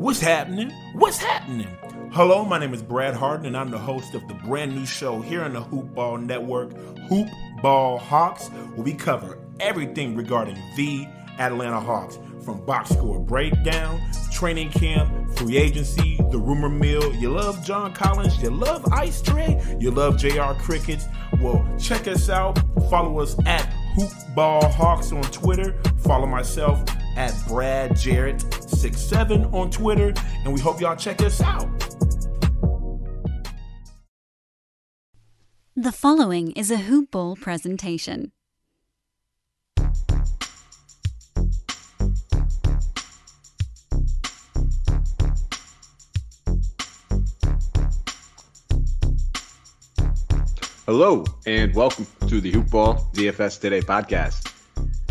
What's happening? What's happening? Hello, my name is Brad Harden, and I'm the host of the brand new show here on the Hoop Ball Network, Hoop Ball Hawks, where we cover everything regarding the Atlanta Hawks, from box score breakdown, training camp, free agency, the rumor mill. You love John Collins, you love Ice Tray, you love JR Crickets. Well, check us out. Follow us at Hoop Ball Hawks on Twitter. Follow myself at Brad Jarrett 67 on Twitter, and we hope y'all check us out. The following is a Hoop Ball presentation. Hello, and welcome to the Hoop Ball DFS Today podcast.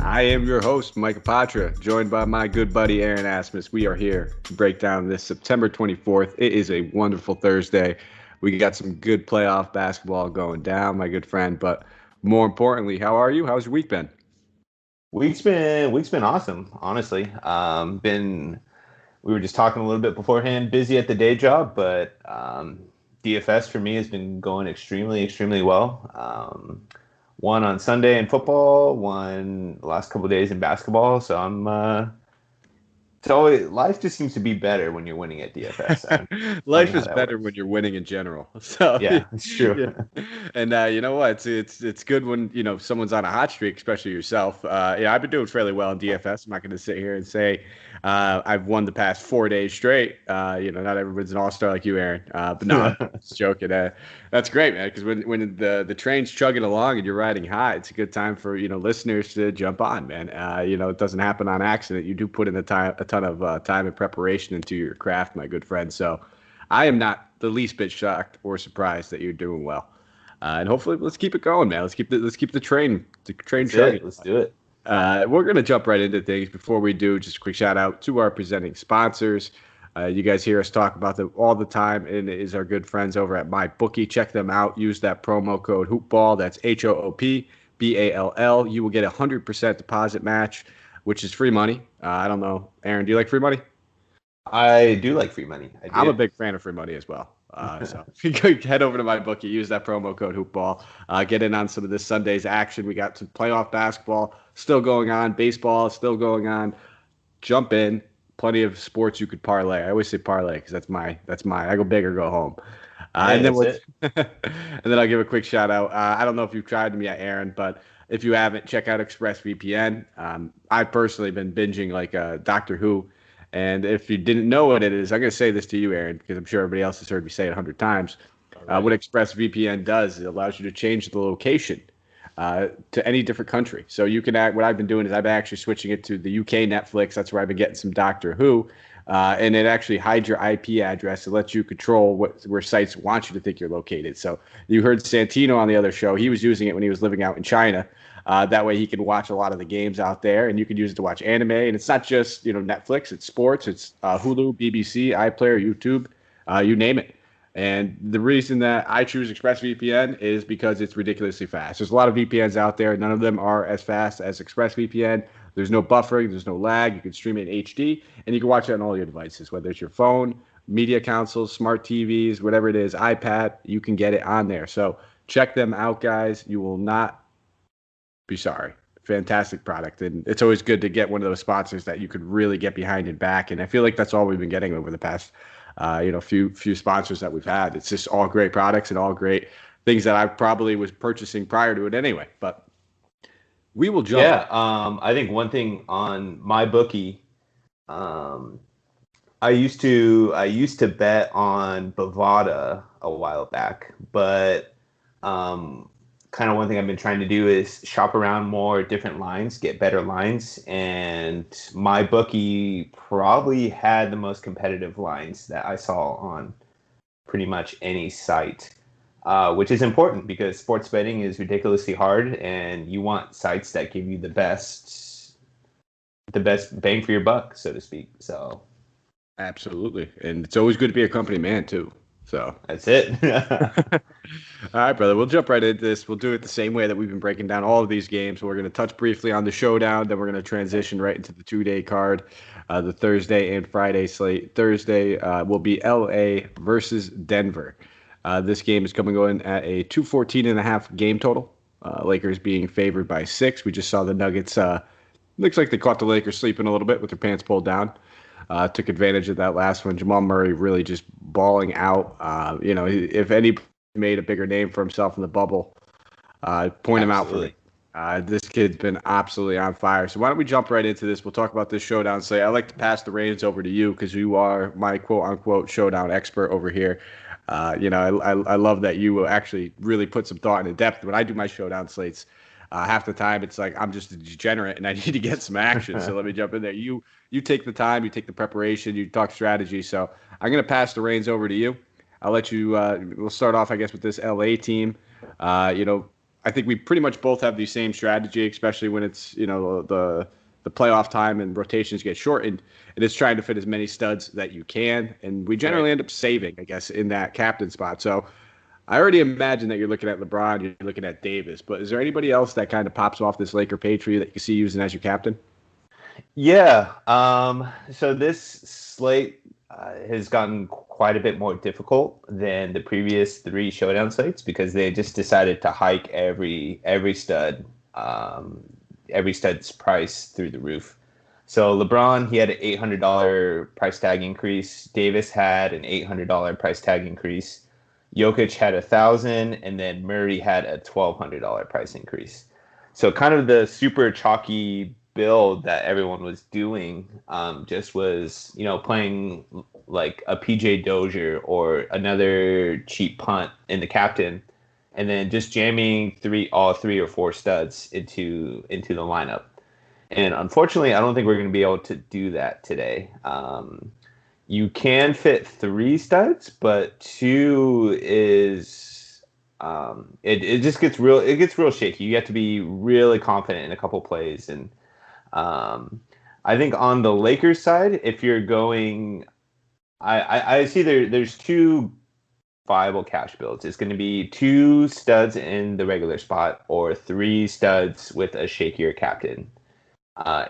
I am your host, Micah Patra, joined by my good buddy, Aaron Asmus. We are here to break down this September 24th. It is a wonderful Thursday. We got some good playoff basketball going down, my good friend. But more importantly, how are you? How's your week been? Week's been awesome, honestly. We were just talking a little bit beforehand, busy at the day job, but DFS for me has been going extremely well. One on Sunday in football, one the last couple of days in basketball. So life just seems to be better when you're winning at DFS. Life is better when you're winning in general. So yeah, it's true. Yeah. And you know what? It's good when someone's on a hot streak, especially yourself. I've been doing fairly well in DFS. I'm not going to sit here and say I've won the past 4 days straight. Not everyone's an all-star like you, Aaron. But no, I'm just joking. That's great, man. Because when the train's chugging along and you're riding high, it's a good time for listeners to jump on, man. It doesn't happen on accident. You do put in a ton of time and preparation into your craft, my good friend. So I am not the least bit shocked or surprised that you're doing well. And hopefully, let's keep it going, man. Let's keep the train chugging. Let's do it. We're going to jump right into things. Before we do, just a quick shout out to our presenting sponsors. You guys hear us talk about them all the time, and it is our good friends over at MyBookie. Check them out. Use that promo code HoopBall. That's HOOPBALL. You will get a 100% deposit match, which is free money. I don't know, Aaron, do you like free money? I do like free money. I'm a big fan of free money as well. So head over to MyBookie, use that promo code HoopBall, get in on some of this Sunday's action. We got some playoff basketball still going on, baseball is still going on. Jump in, plenty of sports you could parlay. I always say parlay because that's my. I go big or go home. And then I'll give a quick shout out. I don't know if you've tried them yet, Aaron, but if you haven't, check out ExpressVPN. I've personally been binging like Doctor Who. And if you didn't know what it is, I'm going to say this to you, Aaron, because I'm sure everybody else has heard me say it 100 times. Right. What ExpressVPN does, it allows you to change the location to any different country. So you can what I've been doing is I've been actually switching it to the UK Netflix. That's where I've been getting some Doctor Who. And it actually hides your IP address and lets you control where sites want you to think you're located. So you heard Santino on the other show. He was using it when he was living out in China. That way he can watch a lot of the games out there, and you can use it to watch anime. And it's not just Netflix; it's sports, it's Hulu, BBC, iPlayer, YouTube, you name it. And the reason that I choose ExpressVPN is because it's ridiculously fast. There's a lot of VPNs out there; none of them are as fast as ExpressVPN. There's no buffering, there's no lag. You can stream it in HD, and you can watch it on all your devices, whether it's your phone, media consoles, smart TVs, whatever it is, iPad. You can get it on there. So check them out, guys. You will not be sorry. Fantastic product, and it's always good to get one of those sponsors that you could really get behind and back. And I feel like that's all we've been getting over the past few sponsors that we've had. It's just all great products and all great things that I probably was purchasing prior to it anyway. But we will jump. Yeah, I think one thing on MyBookie, I used to bet on Bovada a while back, but kind of one thing I've been trying to do is shop around more different lines, get better lines, and MyBookie probably had the most competitive lines that I saw on pretty much any site, which is important because sports betting is ridiculously hard, and you want sites that give you the best bang for your buck, so to speak. So absolutely, and it's always good to be a company man too. So that's it. all right, brother. We'll jump right into this. We'll do it the same way that we've been breaking down all of these games. We're going to touch briefly on the showdown, then we're going to transition right into the 2-day card, the Thursday and Friday slate. Thursday will be LA versus Denver. This game is going at a 214.5 game total. Lakers being favored by 6. We just saw the Nuggets. Looks like they caught the Lakers sleeping a little bit with their pants pulled down. Took advantage of that last one. Jamal Murray really just balling out. If any made a bigger name for himself in the bubble, point him out for me. This kid's been absolutely on fire. So why don't we jump right into this? We'll talk about this showdown. Say, I'd like to pass the reins over to you because you are my quote-unquote showdown expert over here. I love that you actually really put some thought into depth. When I do my showdown slates, half the time it's like I'm just a degenerate and I need to get some action. So let me jump in there. You take the time, you take the preparation, you talk strategy. So I'm going to pass the reins over to you. I'll let you. We'll start off, I guess, with this LA team. I think we pretty much both have the same strategy, especially when it's the playoff time and rotations get shortened. And it's trying to fit as many studs that you can, and we generally end up saving, I guess, in that captain spot. So I already imagine that you're looking at LeBron, you're looking at Davis, but is there anybody else that kind of pops off this Laker Patriot that you see using as your captain? Yeah. So this slate has gotten quite a bit more difficult than the previous 3 showdown slates because they just decided to hike every stud's price through the roof. So LeBron, he had an $800 price tag increase. Davis had an $800 price tag increase. Jokic had $1,000, and then Murray had a $1,200 price increase. So kind of the super chalky build that everyone was doing just was, playing like a PJ Dozier or another cheap punt in the captain, and then just jamming all three or four studs into the lineup. And unfortunately, I don't think we're going to be able to do that today. You can fit 3 studs, but 2 is it just gets real shaky. You have to be really confident in a couple plays. And I think on the Lakers side, if you're going, I see there's 2 viable cash builds. It's going to be 2 studs in the regular spot or 3 studs with a shakier captain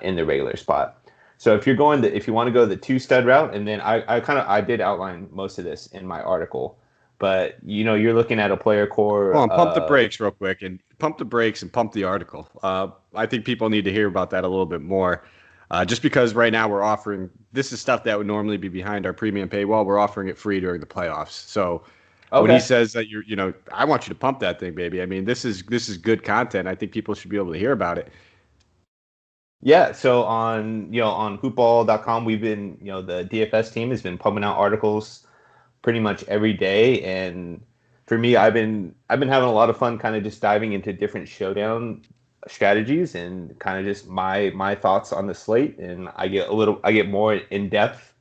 in the regular spot. So if you want to go the 2 stud route, and then I did outline most of this in my article, but you're looking at a player core. Pump the brakes real quick and pump the article. I think people need to hear about that a little bit more. Just because right now we're offering, this is stuff that would normally be behind our premium paywall. We're offering it free during the playoffs. So when he says that I want you to pump that thing, baby. I mean, this is good content. I think people should be able to hear about it. Yeah, so on hoopball.com, we've been, the DFS team has been pumping out articles pretty much every day, and for me, I've been having a lot of fun kind of just diving into different showdown strategies and kind of just my thoughts on the slate, and I get more in depth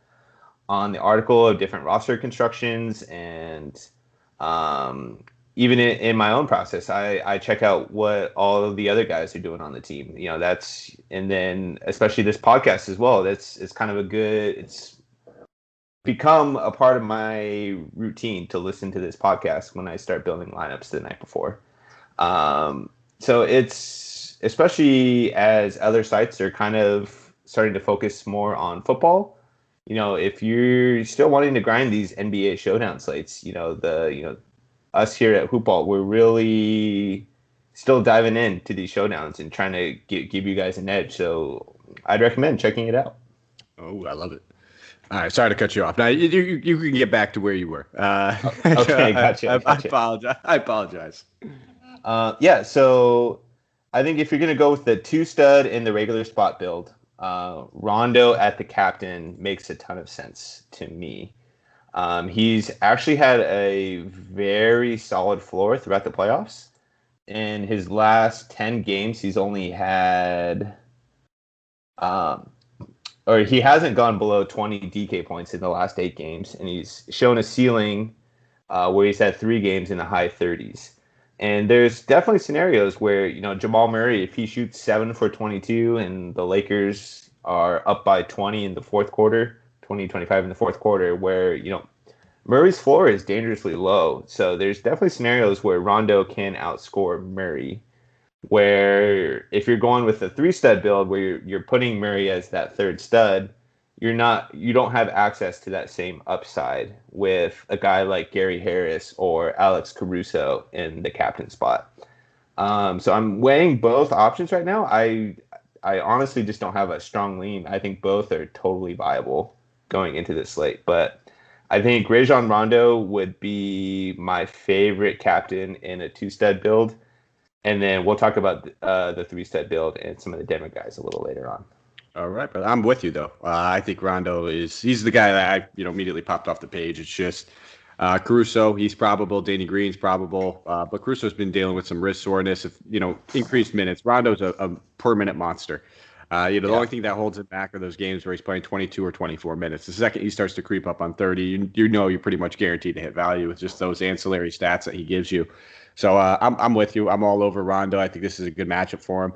on the article of different roster constructions, and even in my own process, I check out what all of the other guys are doing on the team. And then especially this podcast as well. It's kind of it's become a part of my routine to listen to this podcast when I start building lineups the night before. So it's, especially as other sites are kind of starting to focus more on football. If you're still wanting to grind these NBA showdown slates, us here at Hoopball, we're really still diving into these showdowns and trying to give you guys an edge. So I'd recommend checking it out. Oh, I love it. All right, sorry to cut you off. Now you can get back to where you were. Okay, gotcha. I apologize. Yeah, so I think if you're going to go with the 2 stud in the regular spot build, Rondo at the captain makes a ton of sense to me. He's actually had a very solid floor throughout the playoffs. In his last 10 games, he's only had, he hasn't gone below 20 DK points in the last 8 games, and he's shown a ceiling where he's had 3 games in the high 30s. And there's definitely scenarios where, Jamal Murray, if he shoots 7 for 22 and the Lakers are up by 20 in the fourth quarter, 20, 25 in the fourth quarter, where, Murray's floor is dangerously low. So there's definitely scenarios where Rondo can outscore Murray. Where if you're going with a 3-stud build where you're putting Murray as that third stud, you don't have access to that same upside with a guy like Gary Harris or Alex Caruso in the captain spot. So I'm weighing both options right now. I honestly just don't have a strong lean. I think both are totally viable going into this slate, but I think Rajon Rondo would be my favorite captain in a 2-stud build. And then we'll talk about the 3-stud build and some of the demo guys a little later on. All right, but I'm with you though. I think Rondo he's the guy that I immediately popped off the page. It's just Caruso, he's probable. Danny Green's probable, but Caruso's been dealing with some wrist soreness. If increased minutes, Rondo's a per minute monster. The only thing that holds him back are those games where he's playing 22 or 24 minutes. The second he starts to creep up on 30, you're pretty much guaranteed to hit value with just those ancillary stats that he gives you. So I'm with you. I'm all over Rondo. I think this is a good matchup for him.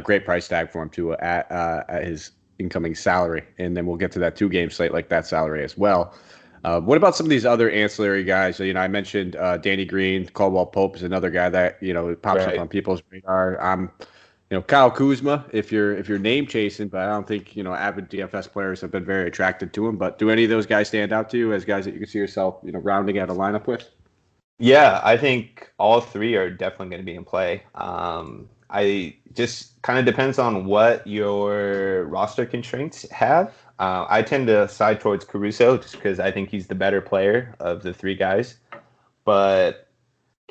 Great price tag for him too at his incoming salary, and then we'll get to that 2-game slate like that salary as well. What about some of these other ancillary guys? I mentioned Danny Green, Caldwell Pope is another guy that pops up on people's radar. Kyle Kuzma, if you're name chasing, but I don't think avid DFS players have been very attracted to him. But do any of those guys stand out to you as guys that you can see yourself rounding out a lineup with? Yeah, I think all three are definitely going to be in play. I just kind of depends on what your roster constraints have. I tend to side towards Caruso just because I think he's the better player of the three guys. But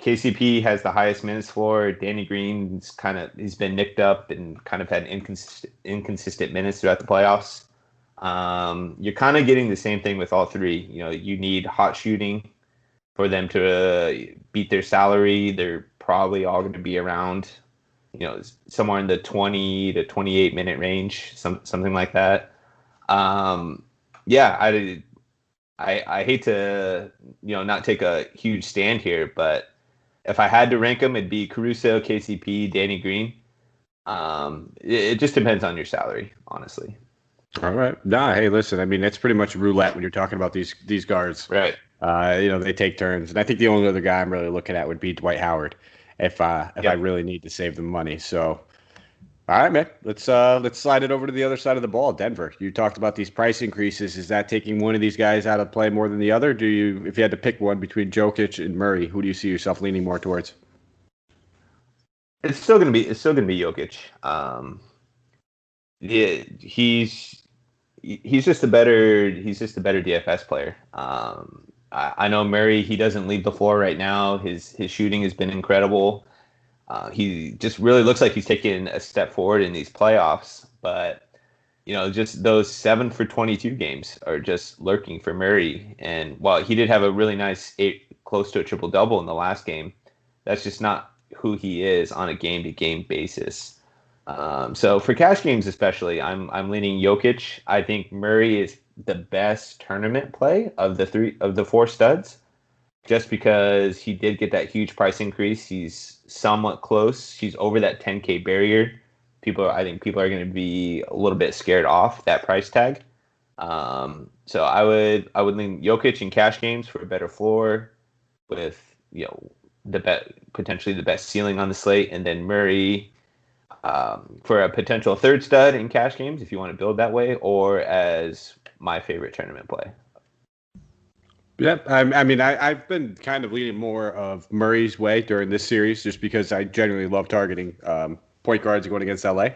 KCP has the highest minutes floor. Danny Green's he's been nicked up and kind of had inconsistent minutes throughout the playoffs. You're kind of getting the same thing with all three. You need hot shooting for them to beat their salary. They're probably all going to be around, somewhere in the 20 to 28 minute range, something like that. I hate to, not take a huge stand here, but if I had to rank them, it'd be Caruso, KCP, Danny Green. It just depends on your salary, honestly. All right. Nah, hey, listen, it's pretty much roulette when you're talking about these guards. Right. They take turns. And I think the only other guy I'm really looking at would be Dwight Howard if I really need to save the money. So, all right, man, let's slide it over to the other side of the ball. Denver, you talked about these price increases. Is that taking one of these guys out of play more than the other? If you had to pick one between Jokic and Murray, who do you see yourself leaning more towards? It's still gonna be Jokic. He's just a better DFS player. I know Murray, he doesn't leave the floor right now. His shooting has been incredible. He just really looks like he's taking a step forward in these playoffs. But, just those 7 for 22 games are just lurking for Murray. And while he did have a really nice close to a triple-double in the last game, that's just not who he is on a game-to-game basis. So for cash games especially, I'm leaning Jokic. I think Murray is the best tournament play of the 4 studs, just because he did get that huge price increase. He's somewhat close. He's over that 10K barrier. I think people are going to be a little bit scared off that price tag. So I would lean Jokic in cash games for a better floor with potentially the best ceiling on the slate, and then Murray for a potential third stud in cash games if you want to build that way, or as my favorite tournament play. Yeah, I've been kind of leaning more of Murray's way during this series just because I genuinely love targeting point guards going against LA,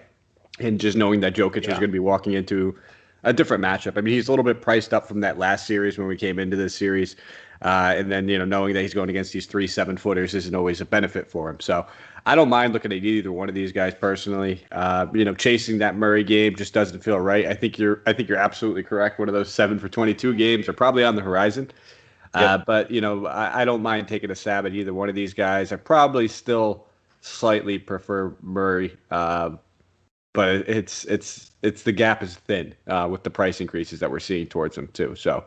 and just knowing that Jokic is going to be walking into a different matchup. He's a little bit priced up from that last series when we came into this series. And then, knowing that he's going against these 3 7-footers isn't always a benefit for him. So I don't mind looking at either one of these guys personally. Chasing that Murray game just doesn't feel right. I think you're absolutely correct. One of those 7 for 22 games are probably on the horizon. Yep. But I don't mind taking a stab at either one of these guys. I probably still slightly prefer Murray. But it's the gap is thin with the price increases that we're seeing towards him too. So.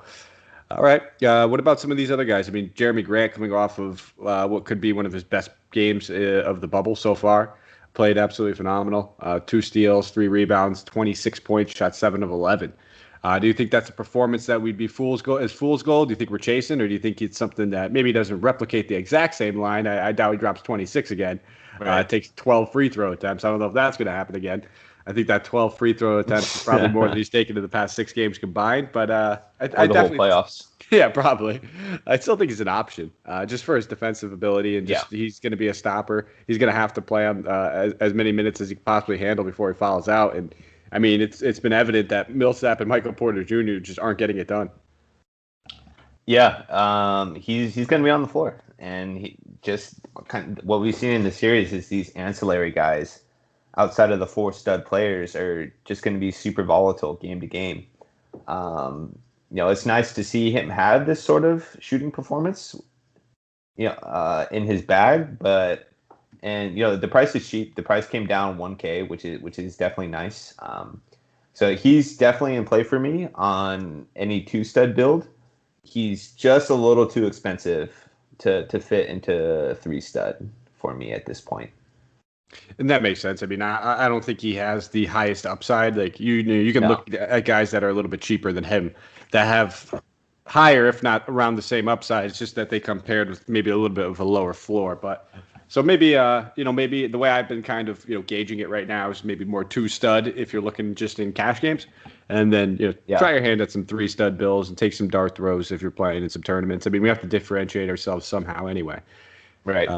All right. What about some of these other guys? Jeremy Grant coming off of what could be one of his best games of the bubble so far. Played absolutely phenomenal. 2 steals, 3 rebounds, 26 points, shot 7 of 11. Do you think that's a performance that we'd be fool's gold? Do you think we're chasing, or do you think it's something that maybe doesn't replicate the exact same line? I doubt he drops 26 again. Right. Takes 12 free throw attempts. I don't know if that's going to happen again. I think that 12 free throw attempts is probably more than he's taken in the past 6 games combined. But Or I the whole definitely, playoffs. yeah, probably. I still think he's an option, just for his defensive ability and just he's going to be a stopper. He's going to have to play him as many minutes as he can possibly handle before he fouls out. And I mean, it's been evident that Millsap and Michael Porter Jr. just aren't getting it done. Yeah, he's going to be on the floor, and he just what we've seen in the series is these ancillary guys outside of the 4 stud players are just going to be super volatile game to game. It's nice to see him have this sort of shooting performance, in his bag, and the price is cheap. The price came down $1K, which is definitely nice. So he's definitely in play for me on any 2 stud build. He's just a little too expensive to fit into 3 stud for me at this point. And that makes sense. I mean, I don't think he has the highest upside. Like you can look at guys that are a little bit cheaper than him that have higher, if not around the same upside. It's just that they come paired with maybe a little bit of a lower floor. But so maybe maybe the way I've been kind of gauging it right now is maybe more 2 stud if you're looking just in cash games, and then try your hand at some 3 stud bills and take some dart throws if you're playing in some tournaments. I mean, we have to differentiate ourselves somehow anyway. Right.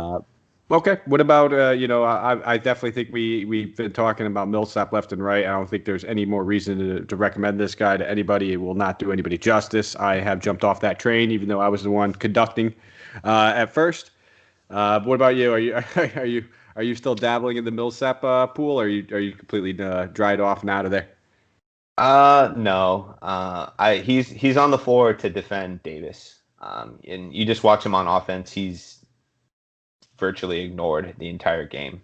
Okay. What about, I definitely think we've been talking about Millsap left and right. I don't think there's any more reason to recommend this guy to anybody. It will not do anybody justice. I have jumped off that train, even though I was the one conducting at first. What about you? Are you still dabbling in the Millsap pool? Or are you completely dried off and out of there? No. He's on the floor to defend Davis. And you just watch him on offense. He's virtually ignored the entire game.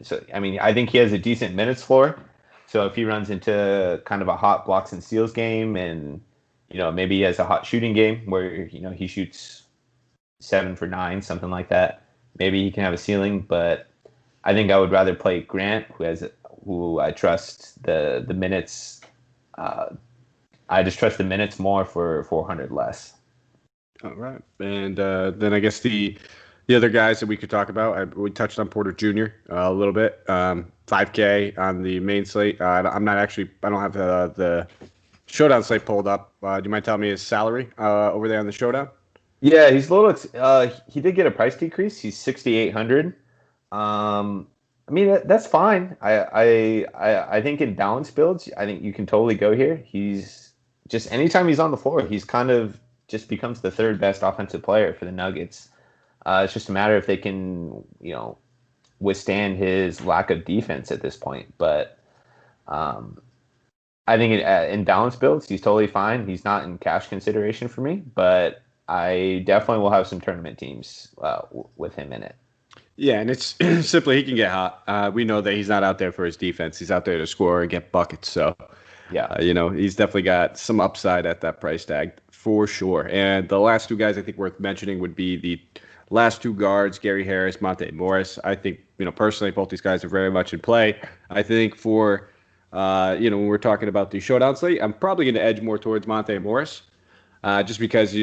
So, I mean, I think he has a decent minutes floor. So if he runs into kind of a hot blocks and steals game and, maybe he has a hot shooting game where, he shoots 7 for 9, something like that, maybe he can have a ceiling. But I think I would rather play Grant, who I trust the minutes. I just trust the minutes more for 400 less. All right. And then I guess the other guys that we could talk about, we touched on Porter Jr. A little bit. 5K on the main slate. I don't have the showdown slate pulled up. Do you mind telling me his salary over there on the showdown? Yeah, he's a little. He did get a price decrease. He's 6,800. I mean, that's fine. I think in balanced builds, I think you can totally go here. He's just anytime he's on the floor, he's kind of just becomes the 3rd best offensive player for the Nuggets. It's just a matter if they can, withstand his lack of defense at this point. But I think in balanced builds, he's totally fine. He's not in cash consideration for me, but I definitely will have some tournament teams with him in it. Yeah, and it's simply he can get hot. We know that he's not out there for his defense. He's out there to score and get buckets. So, yeah, he's definitely got some upside at that price tag for sure. And the last 2 guys I think worth mentioning would be the last 2 guards, Gary Harris, Monte Morris. I think, personally, both these guys are very much in play. I think for, when we're talking about the showdown slate, I'm probably going to edge more towards Monte Morris, just because,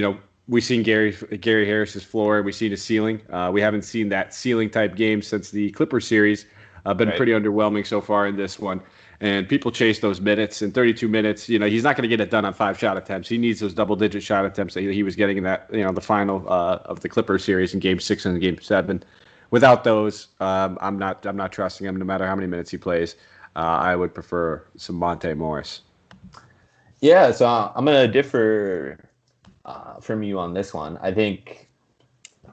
we've seen Gary Harris's floor, and we've seen his ceiling. We haven't seen that ceiling type game since the Clippers series. Been pretty underwhelming so far in this one. And people chase those minutes. In 32 minutes, he's not going to get it done on 5 shot attempts. He needs those double-digit shot attempts that he was getting in that, the final of the Clippers series in Game 6 and Game 7. Without those, I'm not trusting him no matter how many minutes he plays. I would prefer some Monte Morris. Yeah, so I'm going to differ from you on this one. I think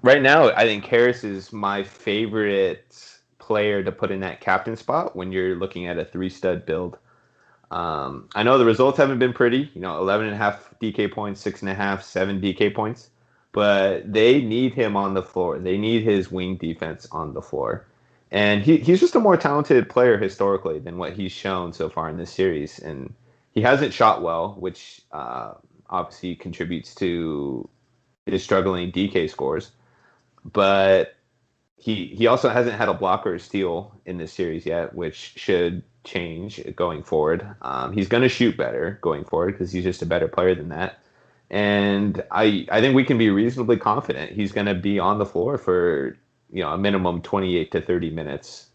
right now, Harris is my favorite player to put in that captain spot when you're looking at a 3 stud build. I know the results haven't been pretty, 11.5 DK points, 6.5, 7 DK points, but they need him on the floor. They need his wing defense on the floor. And he's just a more talented player historically than what he's shown so far in this series. And he hasn't shot well, which obviously contributes to his struggling DK scores. But he also hasn't had a block or a steal in this series yet, which should change going forward. He's going to shoot better going forward because he's just a better player than that. And I think we can be reasonably confident he's going to be on the floor for a minimum 28 to 30 minutes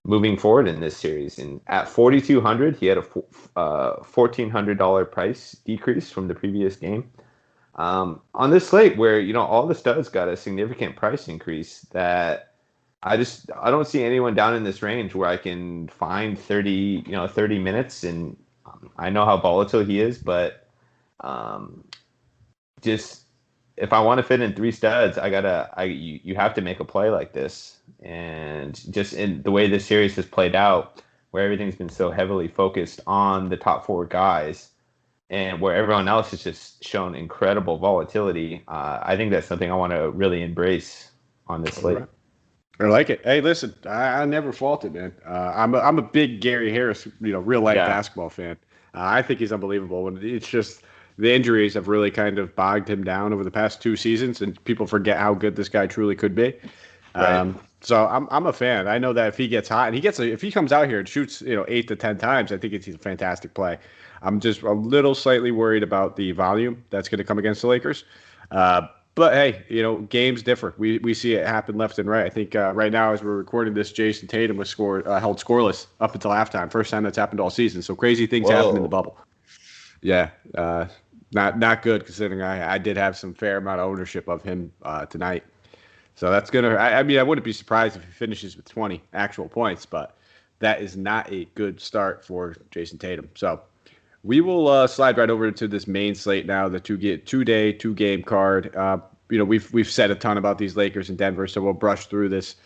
moving forward in this series. And at 4,200, he had a $1,400 price decrease from the previous game. On this slate where all the studs got a significant price increase, that I don't see anyone down in this range where I can find 30 minutes. And I know how volatile he is, but just if I want to fit in 3 studs, you have to make a play like this. And just in the way this series has played out, where everything's been so heavily focused on the top 4 guys, and where everyone else has just shown incredible volatility, I think that's something I want to really embrace on this slate. Right. I like it. Hey, listen, I never faulted, man. I'm a big Gary Harris, real life basketball fan. I think he's unbelievable. And it's just the injuries have really kind of bogged him down over the past 2 seasons, and people forget how good this guy truly could be. Right. So I'm a fan. I know that if he gets hot and if he comes out here and shoots 8 to 10 times, I think it's a fantastic play. I'm just a little slightly worried about the volume that's going to come against the Lakers. But hey, games differ. We see it happen left and right. I think right now, as we're recording this, Jason Tatum was held scoreless up until halftime. First time that's happened all season. So crazy things happen in the bubble. Yeah, not good considering I did have some fair amount of ownership of him tonight. So that's gonna. I mean, I wouldn't be surprised if he finishes with 20 actual points, but that is not a good start for Jason Tatum. So we will slide right over to this main slate now, the 2-day, 2-game card. We've said a ton about these Lakers in Denver, so we'll brush through this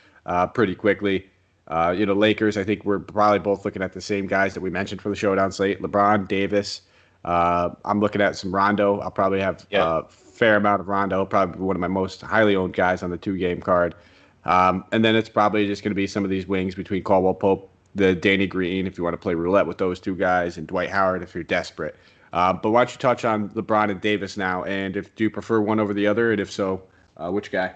pretty quickly. Lakers, I think we're probably both looking at the same guys that we mentioned for the showdown slate: LeBron, Davis. I'm looking at some Rondo. I'll probably have a fair amount of Rondo, probably one of my most highly owned guys on the 2-game card. And then it's probably just going to be some of these wings between Caldwell Pope, the Danny Green, if you want to play roulette with those 2 guys, and Dwight Howard if you're desperate. But why don't you touch on LeBron and Davis now, and do you prefer one over the other, and if so, which guy?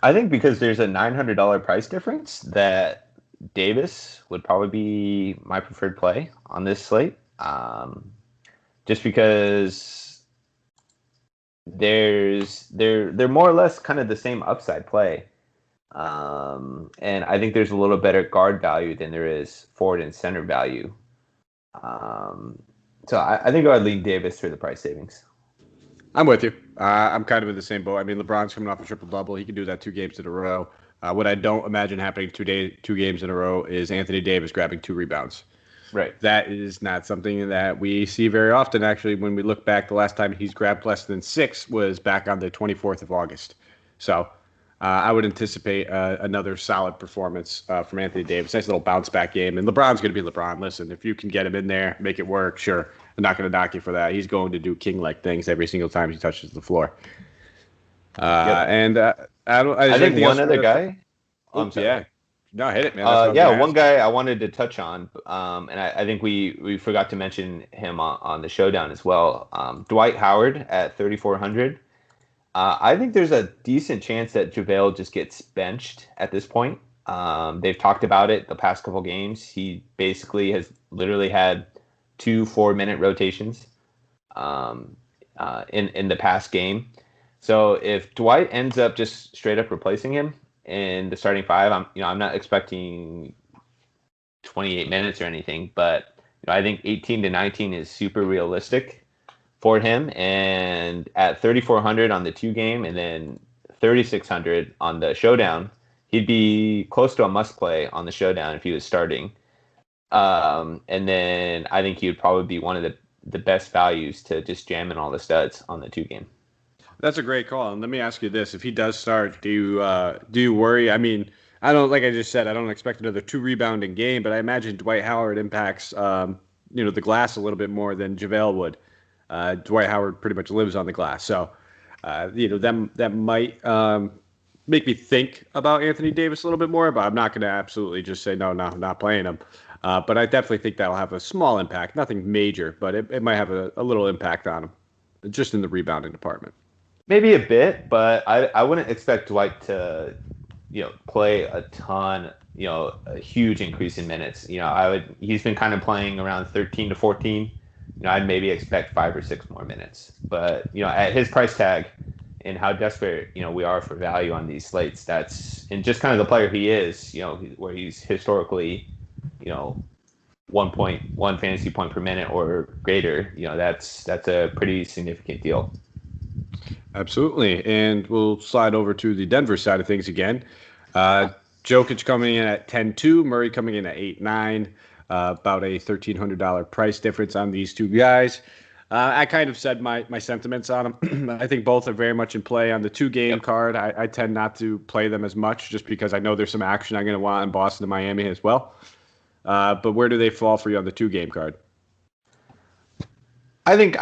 I think because there's a $900 price difference, that Davis would probably be my preferred play on this slate. Just because they're more or less kind of the same upside play. And I think there's a little better guard value than there is forward and center value. So I think I would lean Davis for the price savings. I'm with you. I'm kind of in the same boat. I mean, LeBron's coming off a triple-double. He can do that 2 games in a row. What I don't imagine happening 2 games in a row is Anthony Davis grabbing 2 rebounds. Right. That is not something that we see very often. Actually, when we look back, the last time he's grabbed less than 6 was back on the 24th of August. So I would anticipate another solid performance from Anthony Davis. Nice little bounce-back game. And LeBron's going to be LeBron. Listen, if you can get him in there, make it work, sure. I'm not going to knock you for that. He's going to do king-like things every single time he touches the floor. And I think one other guy. I'm sorry. Yeah. No, hit it, man. One guy I wanted to touch on, and I think we forgot to mention him on the showdown as well. Dwight Howard at 3,400. I think there's a decent chance that JaVale just gets benched at this point. They've talked about it the past couple games. He basically has literally had 2 4-minute rotations in the past game. So if Dwight ends up just straight up replacing him in the starting 5, I'm not expecting 28 minutes or anything, but I think 18 to 19 is super realistic for him. And at 3,400 on the 2-game and then 3,600 on the showdown, he'd be close to a must play on the showdown if he was starting. And then I think he would probably be one of the best values to just jam in all the studs on the 2-game. That's a great call. And let me ask you this: if he does start, do you worry? I mean, like I just said, I don't expect another 2 rebounding game, but I imagine Dwight Howard impacts the glass a little bit more than JaVale would. Dwight Howard pretty much lives on the glass, so that might make me think about Anthony Davis a little bit more. But I'm not going to absolutely just say no, not playing him. But I definitely think that'll have a small impact, nothing major, but it might have a little impact on him, just in the rebounding department. Maybe a bit, but I wouldn't expect Dwight to play a ton, a huge increase in minutes. He's been kind of playing around 13 to 14. I'd maybe expect 5 or 6 more minutes. But, at his price tag and how desperate, we are for value on these slates, and just kind of the player he is, where he's historically, 1.1 fantasy point per minute or greater, that's a pretty significant deal. Absolutely. And we'll slide over to the Denver side of things again. Jokic coming in at 10-2, Murray coming in at 8-9, about a $1,300 price difference on these two guys. I kind of said my sentiments on them. I think both are very much in play on the 2-game card. I tend not to play them as much just because I know there's some action I'm going to want in Boston and Miami as well. But where do they fall for you on the 2-game card? I think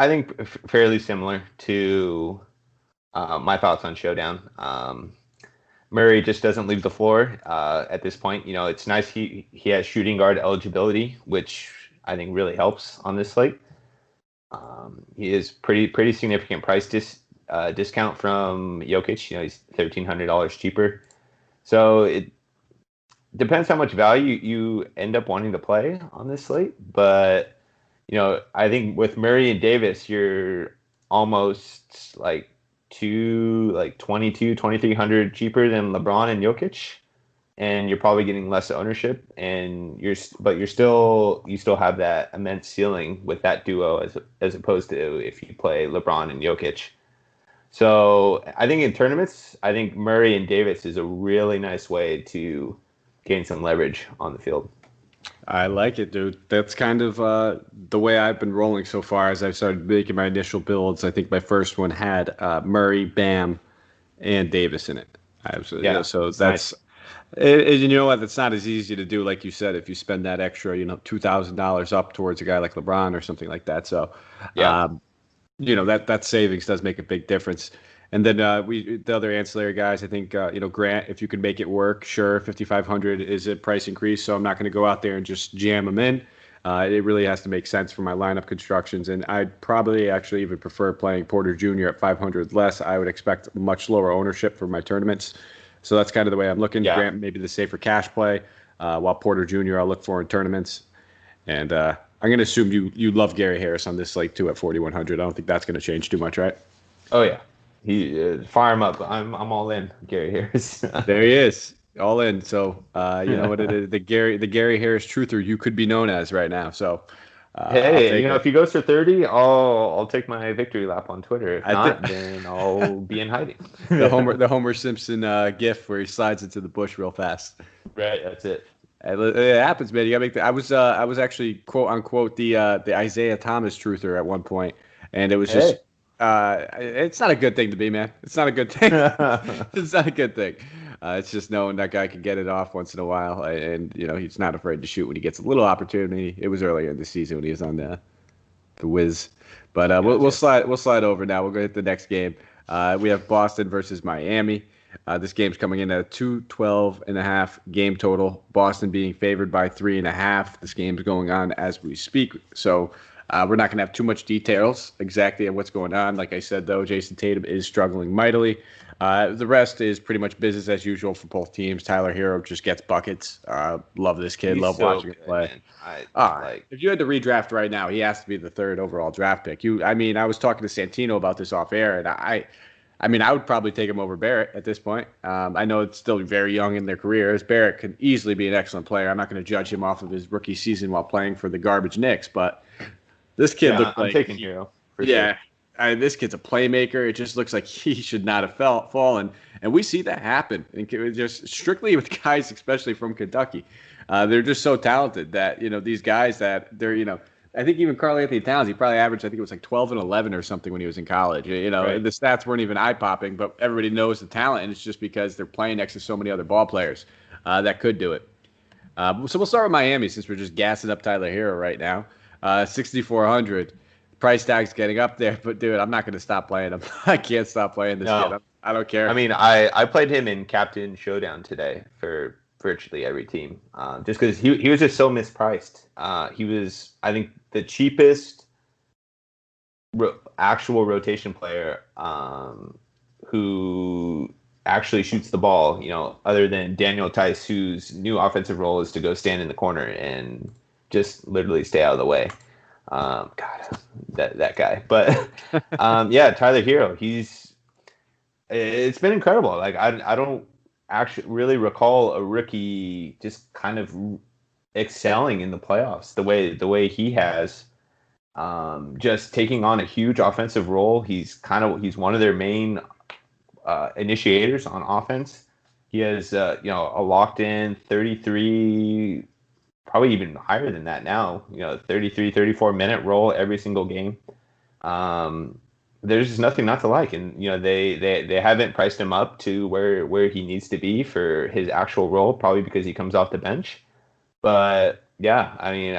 fairly similar to my thoughts on Showdown. Murray just doesn't leave the floor at this point. It's nice he has shooting guard eligibility, which I think really helps on this slate. He is pretty significant price discount from Jokic. He's $1,300 cheaper. So it depends how much value you end up wanting to play on this slate. But I think with Murray and Davis, you're almost like 2,300 cheaper than LeBron and Jokic, and you're probably getting less ownership, and you still have that immense ceiling with that duo as opposed to if you play LeBron and Jokic. So I think in tournaments, I think Murray and Davis is a really nice way to gain some leverage on the field. I like it, dude. That's kind of the way I've been rolling so far as I've started making my initial builds. I think my first one had Murray, Bam, and Davis in it. Absolutely. So that's nice. You know what? It's not as easy to do, like you said, if you spend that extra, $2,000 up towards a guy like LeBron or something like that. So, that savings does make a big difference. And then the other ancillary guys, I think, Grant, if you could make it work, sure, 5,500 is a price increase, so I'm not going to go out there and just jam them in. It really has to make sense for my lineup constructions, and I'd probably actually even prefer playing Porter Jr. at 500 less. I would expect much lower ownership for my tournaments, so that's kind of the way I'm looking. Yeah. Grant, maybe the safer cash play, while Porter Jr. I'll look for in tournaments. And I'm going to assume you love Gary Harris on this slate, too, at 4,100. I don't think that's going to change too much, right? Oh, yeah. He fire him up. I'm all in, Gary Harris. There he is, all in. So you know what it is, the Gary Harris truther you could be known as right now. So hey, if he goes for 30, I'll take my victory lap on Twitter. If not, then I'll be in hiding. the Homer Simpson gif where he slides into the bush real fast. Right, that's it. It happens, man. You gotta make I was actually quote unquote the Isaiah Thomas truther at one point, and it was just. It's not a good thing to be, man. It's not a good thing. It's not a good thing. It's just knowing that guy can get it off once in a while, and he's not afraid to shoot when he gets a little opportunity. It was earlier in the season when he was on the Wiz, but we'll slide over now. We'll go hit the next game. We have Boston versus Miami. This game's coming in at a 212.5 game total. Boston being favored by 3.5. This game's going on as we speak, so. We're not going to have too much details exactly of what's going on. Like I said, though, Jason Tatum is struggling mightily. The rest is pretty much business as usual for both teams. Tyler Hero just gets buckets. Love this kid. Love watching him play. If you had to redraft right now, he has to be the 3rd overall draft pick. I was talking to Santino about this off air, and I would probably take him over Barrett at this point. I know it's still very young in their careers. Barrett could easily be an excellent player. I'm not going to judge him off of his rookie season while playing for the garbage Knicks, but this kid looked like... I'm taking Hero. Sure. This kid's a playmaker. It just looks like he should not have fallen. And we see that happen. And just strictly with guys, especially from Kentucky. They're just so talented that, these guys that they're, I think even Karl Anthony Towns, he probably averaged, I think it was like 12 and 11 or something when he was in college. Right. The stats weren't even eye-popping, but everybody knows the talent, and it's just because they're playing next to so many other ball players that could do it. So we'll start with Miami since we're just gassing up Tyler Hero right now. 6,400. Price tag's getting up there, but dude, I'm not going to stop playing him. I can't stop playing this kid. I don't care. I played him in Captain Showdown today for virtually every team, just because he was just so mispriced. He was, I think, the cheapest actual rotation player who actually shoots the ball, other than Daniel Tice, whose new offensive role is to go stand in the corner and just literally stay out of the way. God, that guy. But yeah, Tyler Hero, it's been incredible. Like I don't actually really recall a rookie just kind of excelling in the playoffs the way he has. Just taking on a huge offensive role. He's one of their main initiators on offense. He has a locked in 33, probably even higher than that now. 33, 34 minute role every single game. There's just nothing not to like, and they haven't priced him up to where he needs to be for his actual role, probably because he comes off the bench. But yeah, I mean,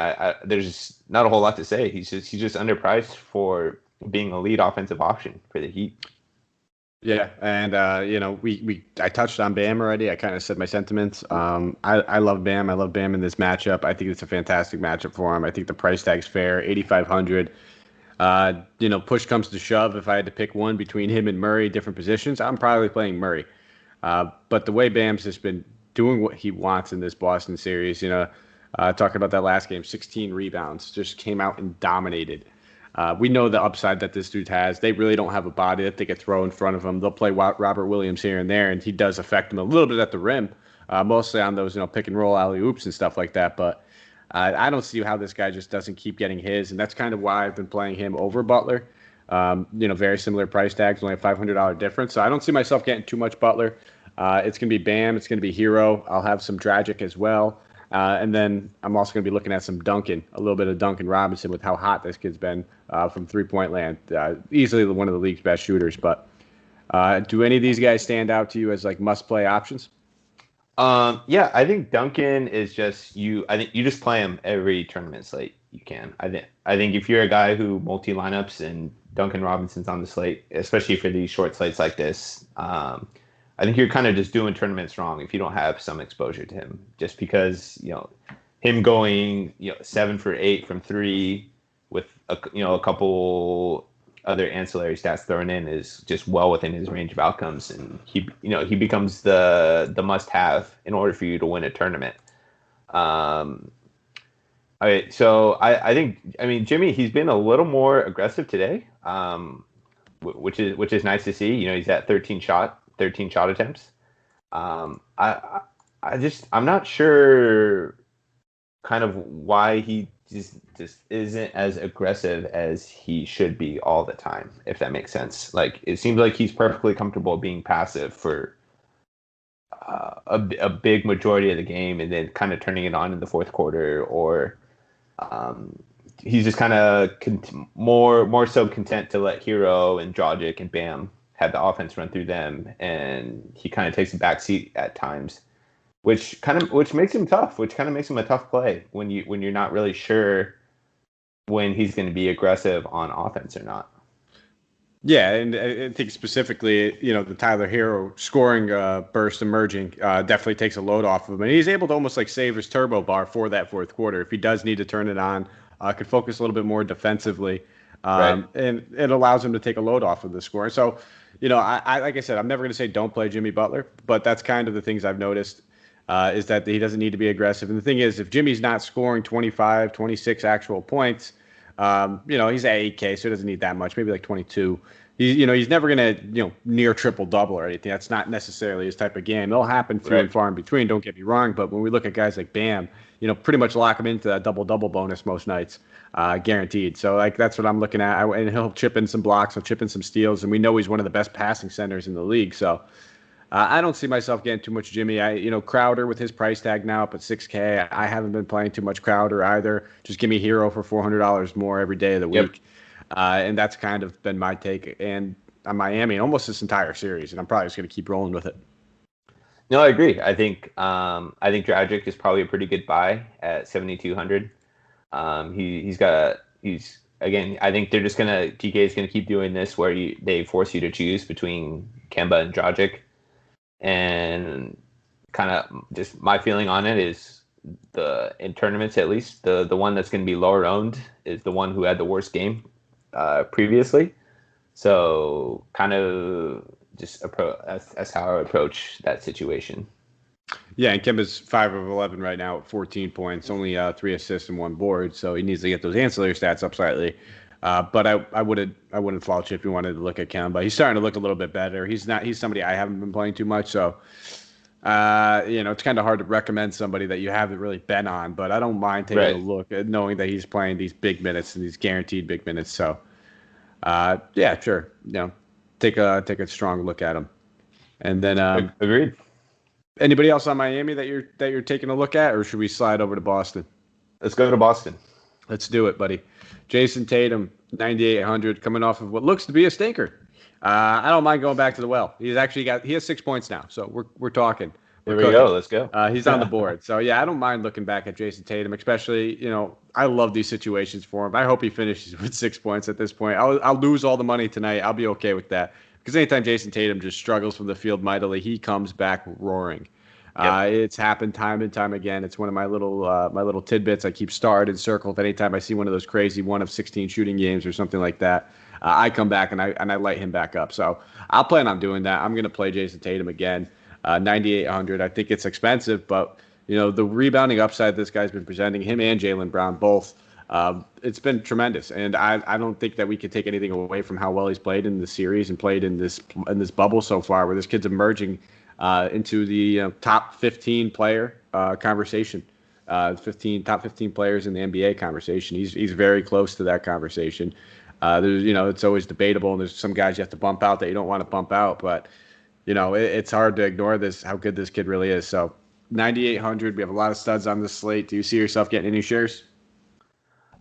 there's not a whole lot to say. He's just underpriced for being a lead offensive option for the Heat. Yeah, and I touched on Bam already. I kind of said my sentiments. I love Bam. I love Bam in this matchup. I think it's a fantastic matchup for him. I think the price tag's fair, 8,500. Push comes to shove. If I had to pick one between him and Murray, different positions, I'm probably playing Murray. But the way Bam's just been doing what he wants in this Boston series, talking about that last game, 16 rebounds, just came out and dominated. We know the upside that this dude has. They really don't have a body that they could throw in front of him. They'll play Robert Williams here and there, and he does affect them a little bit at the rim, mostly on those pick and roll alley oops and stuff like that. But I don't see how this guy just doesn't keep getting his, and that's kind of why I've been playing him over Butler. Very similar price tags, only a $500 difference. So I don't see myself getting too much Butler. It's going to be Bam. It's going to be Hero. I'll have some Dragic as well. And then I'm also going to be looking at some Duncan, a little bit of Duncan Robinson with how hot this kid's been from three-point land. Easily one of the league's best shooters. But do any of these guys stand out to you as like must-play options? Yeah, I think Duncan is just you. I think you just play him every tournament slate you can. I think if you're a guy who multi-lineups and Duncan Robinson's on the slate, especially for these short slates like this, I think you're kind of just doing tournaments wrong if you don't have some exposure to him. Just because him going 7 for 8 from 3 with a couple other ancillary stats thrown in is just well within his range of outcomes, and he becomes the must-have in order for you to win a tournament. All right, so I think Jimmy, he's been a little more aggressive today, which is nice to see. He's at 13 shot attempts. I'm not sure kind of why he just isn't as aggressive as he should be all the time, if that makes sense. Like, it seems like he's perfectly comfortable being passive for a big majority of the game, and then kind of turning it on in the fourth quarter, or he's just kind of more so content to let Hero and Dragic and Bam have the offense run through them, and he kind of takes a back seat at times, which makes him tough, which kind of makes him a tough play when you're not really sure when he's going to be aggressive on offense or not. Yeah, and I think specifically, the Tyler Hero scoring burst emerging definitely takes a load off of him, and he's able to almost like save his turbo bar for that fourth quarter if he does need to turn it on. Could focus a little bit more defensively, right. And it allows him to take a load off of the score. So, I like I said, I'm never going to say don't play Jimmy Butler, but that's kind of the things I've noticed. Is that he doesn't need to be aggressive. And the thing is, if Jimmy's not scoring 25, 26 actual points, he's at 8K, so he doesn't need that much, maybe like 22. He's never going to, near triple-double or anything. That's not necessarily his type of game. It'll happen few and far in between, don't get me wrong, but when we look at guys like Bam, pretty much lock him into that double-double bonus most nights, guaranteed. So, that's what I'm looking at. And he'll chip in some blocks, he'll chip in some steals, and we know he's one of the best passing centers in the league, so I don't see myself getting too much Jimmy. Crowder with his price tag now up at 6K. I haven't been playing too much Crowder either. Just give me Hero for $400 more every day of the week. And that's kind of been my take. And on Miami, almost this entire series, and I'm probably just going to keep rolling with it. No, I agree. I think Dragic is probably a pretty good buy at 7,200. Again, I think they're just TK is gonna keep doing this where they force you to choose between Kemba and Dragic. And kind of just my feeling on it is in tournaments, at least, the one that's going to be lower owned is the one who had the worst game previously. So kind of just that's how I would approach that situation. Yeah, and Kemba's 5 of 11 right now at 14 points, only 3 assists and 1 board, so he needs to get those ancillary stats up slightly. But I wouldn't fault you if you wanted to look at Kemba. He's starting to look a little bit better. He's somebody I haven't been playing too much, so it's kind of hard to recommend somebody that you haven't really been on. But I don't mind taking a look at knowing that he's playing these big minutes and these guaranteed big minutes. So yeah, sure, take a strong look at him. And then agreed. Anybody else on Miami that you're taking a look at, or should we slide over to Boston? Let's go to Boston. Let's do it, buddy. Jason Tatum, 9,800, coming off of what looks to be a stinker. I don't mind going back to the well. He has 6 points now, so we're talking. There we go. Let's go. He's on the board. So yeah, I don't mind looking back at Jason Tatum, especially I love these situations for him. I hope he finishes with 6 points at this point. I'll lose all the money tonight. I'll be okay with that. Because anytime Jason Tatum just struggles from the field mightily, he comes back roaring. Yep. It's happened time and time again. It's one of my little tidbits I keep starred and circled anytime I see one of those crazy 1 of 16 shooting games or something like that. I come back and I light him back up. So I'll plan on doing that. I'm going to play Jason Tatum again. 9,800. I think it's expensive, but the rebounding upside this guy's been presenting, him and Jaylen Brown both. It's been tremendous, and I don't think that we can take anything away from how well he's played in the series and played in this bubble so far, where this kid's emerging into the top 15 player conversation, top 15 players in the NBA conversation. He's very close to that conversation. There's it's always debatable, and there's some guys you have to bump out that you don't want to bump out, but it's hard to ignore how good this kid really is. So 9,800. We have a lot of studs on this slate. Do you see yourself getting any shares?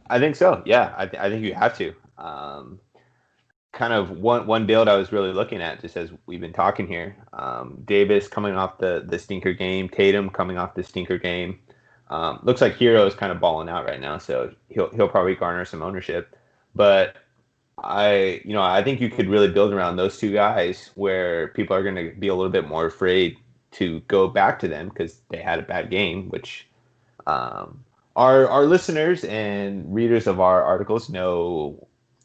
I think so. Yeah, I think you have to. Kind of one build I was really looking at, just as we've been talking here. Davis coming off the stinker game, Tatum coming off the stinker game. Looks like Hero is kind of balling out right now, so he'll probably garner some ownership. But I think you could really build around those two guys, where people are going to be a little bit more afraid to go back to them because they had a bad game, which our listeners and readers of our articles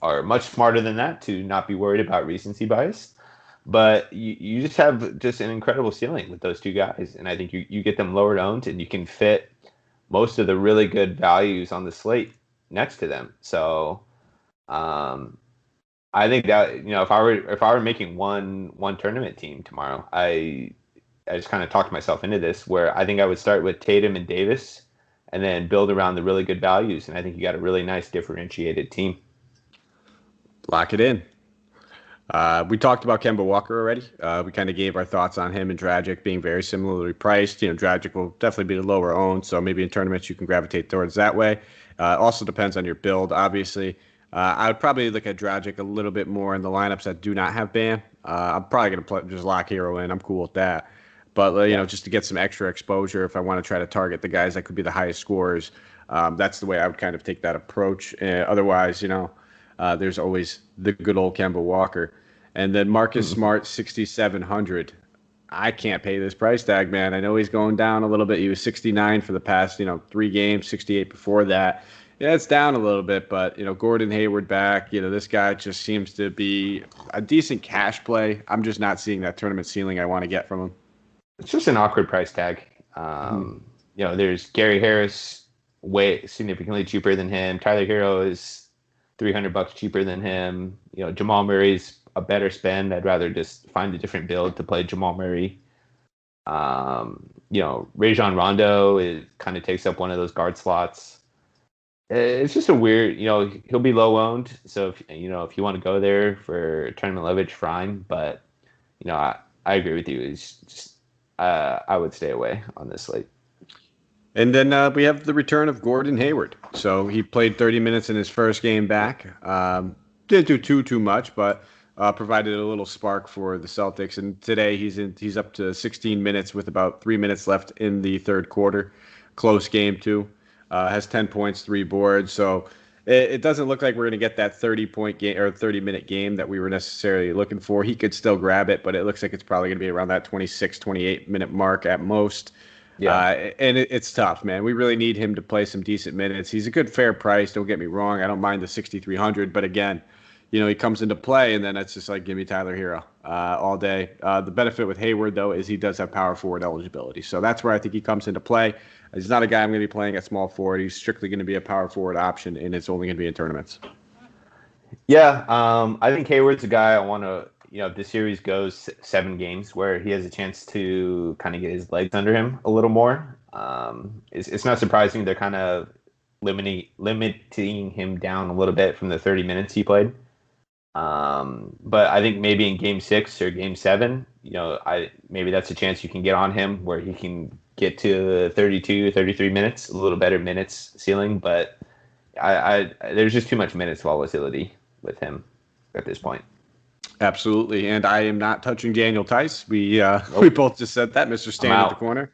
are much smarter than that to not be worried about recency bias. But you just have an incredible ceiling with those two guys. And I think you get them lower owned, and you can fit most of the really good values on the slate next to them. So I think that, if I were making one tournament team tomorrow, I just kind of talked myself into this, where I think I would start with Tatum and Davis and then build around the really good values. And I think you got a really nice differentiated team. Lock it in. We talked about Kemba Walker already. We kind of gave our thoughts on him and Dragic being very similarly priced. Dragic will definitely be the lower owned, so maybe in tournaments you can gravitate towards that way. Also depends on your build, obviously. I would probably look at Dragic a little bit more in the lineups that do not have Bam. I'm probably going to just lock Hero in. I'm cool with that. But, just to get some extra exposure, if I want to try to target the guys that could be the highest scorers, that's the way I would kind of take that approach. Otherwise, there's always the good old Kemba Walker. And then Marcus Smart, 6,700. I can't pay this price tag, man. I know he's going down a little bit. He was 69 for the past, 3 games, 68 before that. Yeah, it's down a little bit, but, Gordon Hayward back. This guy just seems to be a decent cash play. I'm just not seeing that tournament ceiling I want to get from him. It's just an awkward price tag. There's Gary Harris, way significantly cheaper than him. Tyler Hero is $300 cheaper than him. Jamal Murray's a better spend. I'd rather just find a different build to play Jamal Murray. Rajon Rondo kind of takes up one of those guard slots. It's just a weird, he'll be low owned. So if you want to go there for tournament leverage, fine. But, I agree with you. It's just, I would stay away on this slate. And then we have the return of Gordon Hayward. So he played 30 minutes in his first game back. Didn't do too much, but provided a little spark for the Celtics. And today he's up to 16 minutes with about 3 minutes left in the third quarter. Close game too. Has 10 points, 3 boards. So it doesn't look like we're going to get that 30-point game or 30-minute game that we were necessarily looking for. He could still grab it, but it looks like it's probably going to be around that 26, 28-minute mark at most. Yeah, and it's tough, man. We really need him to play some decent minutes. He's a good fair price. Don't get me wrong. I don't mind the 6,300, but again, he comes into play, and then it's just like, give me Tyler Hero all day. The benefit with Hayward, though, is he does have power forward eligibility. So that's where I think he comes into play. He's not a guy I'm going to be playing at small forward. He's strictly going to be a power forward option, and it's only going to be in tournaments. Yeah, I think Hayward's a guy I want to, if the series goes 7 games where he has a chance to kind of get his legs under him a little more. It's not surprising they're kind of limiting him down a little bit from the 30 minutes he played. But I think maybe in game 6 or game 7, maybe that's a chance you can get on him where he can get to 32, 33 minutes, a little better minutes ceiling. But there's just too much minutes volatility with him at this point. Absolutely, and I am not touching Daniel Tice. We both just said that, Mr. Stand at the corner.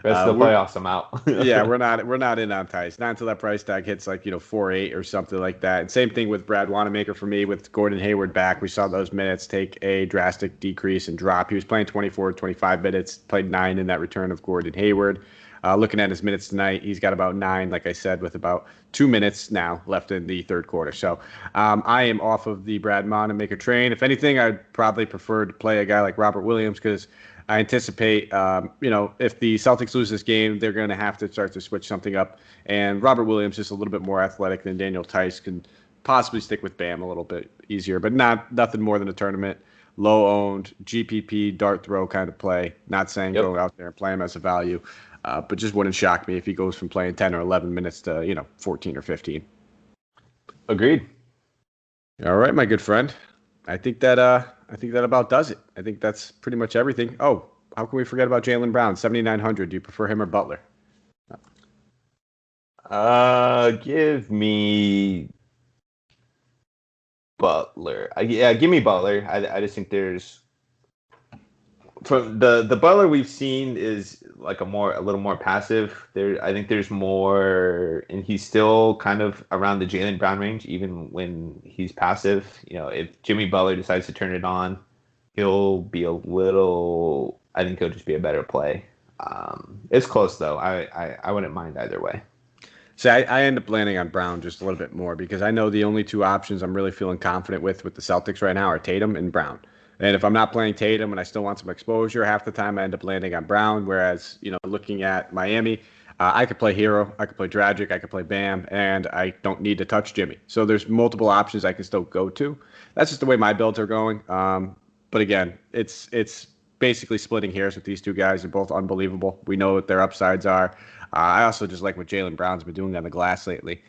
Rest of the playoffs, I'm out. Yeah, we're not in on Tice. Not until that price tag hits 4.8 or something like that. And same thing with Brad Wanamaker for me with Gordon Hayward back. We saw those minutes take a drastic decrease and drop. He was playing 24, 25 minutes, played 9 in that return of Gordon Hayward. Looking at his minutes tonight, he's got about 9, like I said, with about 2 minutes now left in the third quarter. So I am off of the Brad Wanamaker train. If anything, I'd probably prefer to play a guy like Robert Williams because I anticipate, if the Celtics lose this game, they're going to have to start to switch something up. And Robert Williams is a little bit more athletic than Daniel Tice, can possibly stick with Bam a little bit easier, but nothing more than a tournament. Low-owned, GPP, dart throw kind of play. Not saying go out there and play him as a value, but just wouldn't shock me if he goes from playing 10 or 11 minutes to 14 or 15. Agreed. All right, my good friend. I think that about does it. I think that's pretty much everything. Oh, how can we forget about Jaylen Brown? 7,900. Do you prefer him or Butler? Give me Butler. Give me Butler. I just think there's from the Butler we've seen is like a little more passive. I think there's more, and he's still kind of around the Jaylen Brown range, even when he's passive. If Jimmy Butler decides to turn it on, he'll be I think he'll just be a better play. It's close though. I wouldn't mind either way. So I end up landing on Brown just a little bit more because I know the only 2 options I'm really feeling confident with the Celtics right now are Tatum and Brown. And if I'm not playing Tatum and I still want some exposure, half the time I end up landing on Brown. Whereas, looking at Miami, I could play Hero, I could play Dragic, I could play Bam, and I don't need to touch Jimmy. So there's multiple options I can still go to. That's just the way my builds are going. But again, it's basically splitting hairs with these 2 guys. They're both unbelievable. We know what their upsides are. I also just like what Jaylen Brown's been doing on the glass lately.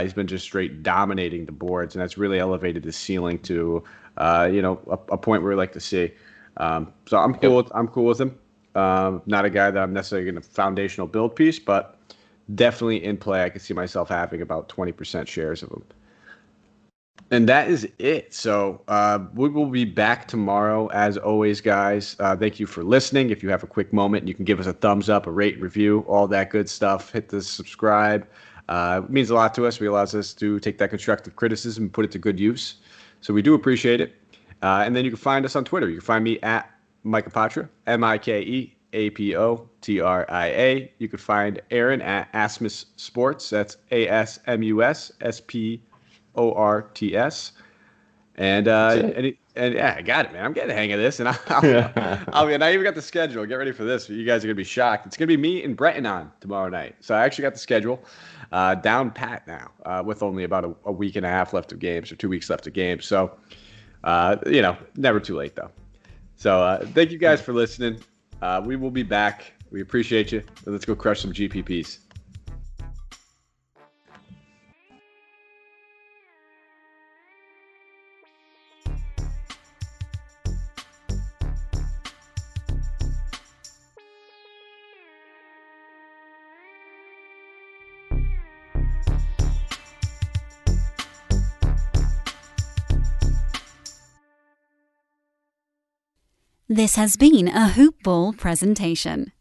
He's been just straight dominating the boards, and that's really elevated his ceiling to a point where we like to see. So I'm cool with him. Not a guy that I'm necessarily going to foundational build piece, but definitely in play. I can see myself having about 20% shares of him. And that is it. So we will be back tomorrow, as always, guys. Thank you for listening. If you have a quick moment, you can give us a thumbs up, a rate, review, all that good stuff. Hit the subscribe. It means a lot to us. It allows us to take that constructive criticism and put it to good use. So we do appreciate it. And then you can find us on Twitter. You can find me at Mike Apotria, MikeApotria. You can find Aaron at Asmus Sports. That's ASMUSSPORTS. And yeah, I got it, man. I'm getting the hang of this, and I even got the schedule. Get ready for this. You guys are gonna be shocked. It's gonna be me and Bretton on tomorrow night. So I actually got the schedule down pat now, with only about a week and a half left of games, or 2 weeks left of games. So never too late though. So thank you guys for listening. We will be back. We appreciate you. Let's go crush some GPPs. This has been a Hoop Ball presentation.